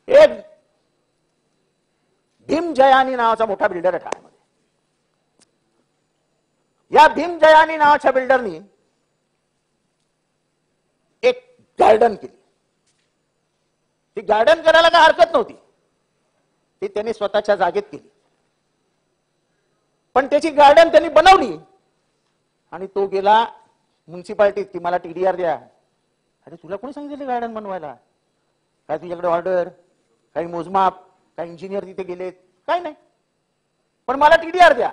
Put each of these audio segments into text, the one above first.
एक भीम जयानी नावाचा मोठा बिल्डर आहे ठाण्यामध्ये. या भीम जयानी नावाच्या बिल्डरनी एक गार्डन केली. ती गार्डन करायला काय हरकत नव्हती, ती त्यांनी स्वतःच्या जागेत केली. पण त्याची गार्डन त्यांनी बनवली आणि तो गेला म्युन्सिपाल्टीत की मला टीडीआर द्या. अरे तुला कोणी सांगितलं गार्डन बनवायला? काय तुझ्याकडे ऑर्डर, काही मोजमाप, काही इंजिनियर तिथे गेलेत? काय नाही, पण मला टीडीआर द्या.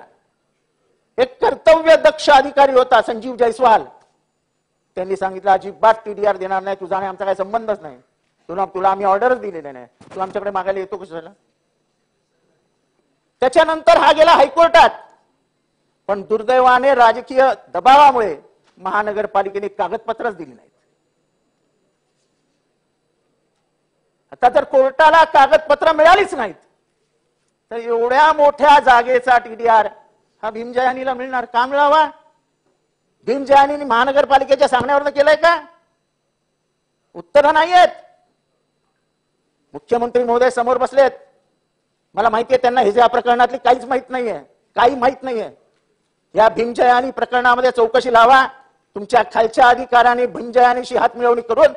एक कर्तव्य दक्ष अधिकारी होता संजीव जयस्वाल, त्यांनी सांगितलं अजिबात टीडीआर देणार नाही, तुझा आणि आमचा काही संबंधच नाही, तुला आम्ही ऑर्डरच दिलेले नाही, तू आमच्याकडे मागायला येतो कशाला? त्याच्यानंतर हा गेला हायकोर्टात, पण दुर्दैवाने राजकीय दबावामुळे महानगरपालिकेने कागदपत्रच दिली नाहीत. आता जर कोर्टाला कागदपत्र मिळालीच नाहीत तर एवढ्या मोठ्या जागेचा टीडीआर हा भीम जयानीला मिळणार का? मिळावा? भीम जयानीने महानगरपालिकेच्या सांगण्यावरनं केलंय का? उत्तर नाही आहेत. मुख्यमंत्री महोदय समोर बसलेत, मला माहिती आहे त्यांना ह्या प्रकरणातली काहीच माहित नाहीये, काही माहित नाहीये. या भीम जयानी प्रकरणामध्ये चौकशी लावा. तुमच्या खालच्या अधिकाऱ्याने भीम जयानीशी हात मिळवणी करून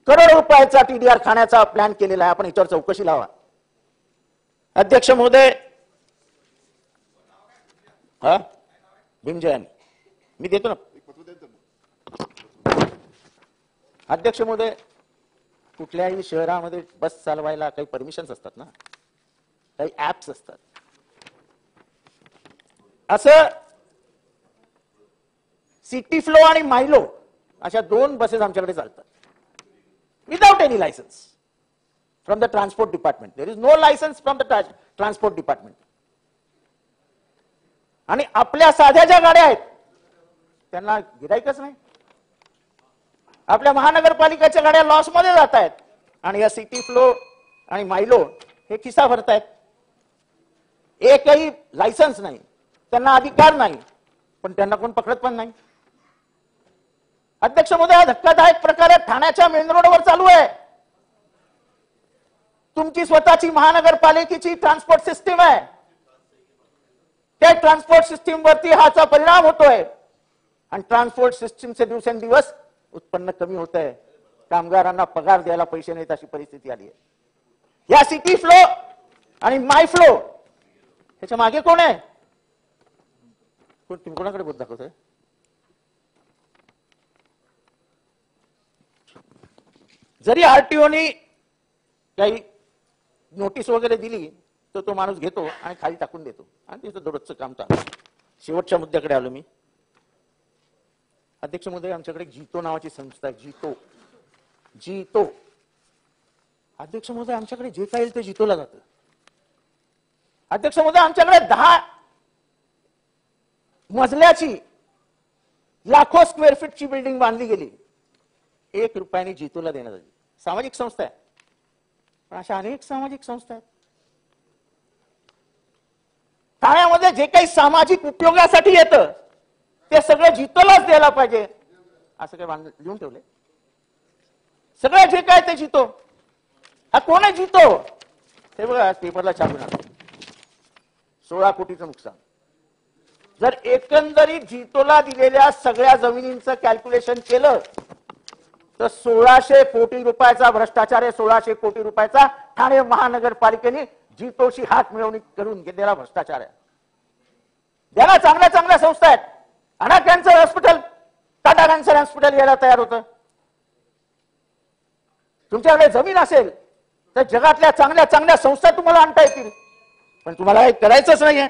करोड रुपयाचा टीडीआर खाण्याचा प्लॅन केलेला आहे. आपण याच्यावर चौकशी लावा. अध्यक्ष महोदय, हा भीम जयानी मी देतो ना. अध्यक्ष महोदय, कुठल्याही शहरामध्ये बस चालवायला काही परमिशन्स असतात ना, काही ऍप्स असतात. असं सिटी फ्लो आणि मायलो अशा 2 बसेस आमच्याकडे चालतात without any licence from the transport department. There is no licence from the transport department. आणि आपल्या साध्या ज्या गाड्या आहेत त्यांना गिराईकच नाही. आपल्या महानगरपालिकेच्या गाड्या लॉस मध्ये जात आहेत आणि या सिटी फ्लो आणि मायलो हे खिसा भरतायत. एकही लायसन्स नाही, त्यांना अधिकार नाही, पण त्यांना कोण पकडत पण नाही. अध्यक्ष महोदय, हा धक्कादायक प्रकारे ठाण्याच्या मेन रोडवर चालू आहे. तुमची स्वतःची महानगरपालिकेची ट्रान्सपोर्ट सिस्टीम आहे, त्या ट्रान्सपोर्ट सिस्टीम वरती हाचा परिणाम होतोय आणि ट्रान्सपोर्ट सिस्टीमचे दिवसेंदिवस उत्पन्न कमी होत आहे. कामगारांना पगार द्यायला पैसे नाहीत अशी परिस्थिती आली आहे. या सिटी फ्लो आणि माय फ्लो ह्याच्या मागे कोण आहे? तुम्ही कोणाकडे बोट दाखवतोय? जरी आरटीओनी काही नोटीस वगैरे दिली तर तो माणूस घेतो आणि खाली टाकून देतो आणि तिचं दररोजचं काम चालू. शेवटच्या मुद्द्याकडे आलो मी. अध्यक्ष महोदय, आमच्याकडे जीतो नावाची संस्था आहे. जीतो अध्यक्ष महोदय, आमच्याकडे जे काही येईल ते जीतोला जातं. अध्यक्ष महोदय, आमच्याकडे 10 मजल्याची लाखो स्क्वेअर फीटची बिल्डिंग बांधली गेली, 1 रुपयाने जीतोला देण्यात आली. सामाजिक संस्था आहे, पण अशा अनेक सामाजिक संस्था आहेत. ठाण्यामध्ये जे काही सामाजिक उपयोगासाठी येतं ते सगळं जीतोलाच द्यायला पाहिजे असं काय लिहून ठेवले? सगळं जे काय ते जीतो. हा कोण आहे जीतो? हे बघा पेपरला छापून आलं, 16 कोटीचं नुकसान. जर एकंदरीत जीतोला दिलेल्या सगळ्या जमिनींचं कॅल्क्युलेशन केलं तर 1600 कोटी रुपयाचा भ्रष्टाचार आहे. 1600 कोटी रुपयाचा ठाणे महानगरपालिकेने जीतोशी हात मिळवणी करून घेतलेला भ्रष्टाचार आहे. ज्याला चांगल्या चांगल्या संस्था आहेत, आणा cancer hospital, Tata cancer hospital यायला तयार होतं. तुमच्याकडे जमीन असेल तर जगातल्या चांगल्या चांगल्या संस्था तुम्हाला आणता येतील, पण तुम्हाला हे करायचंच नाहीये.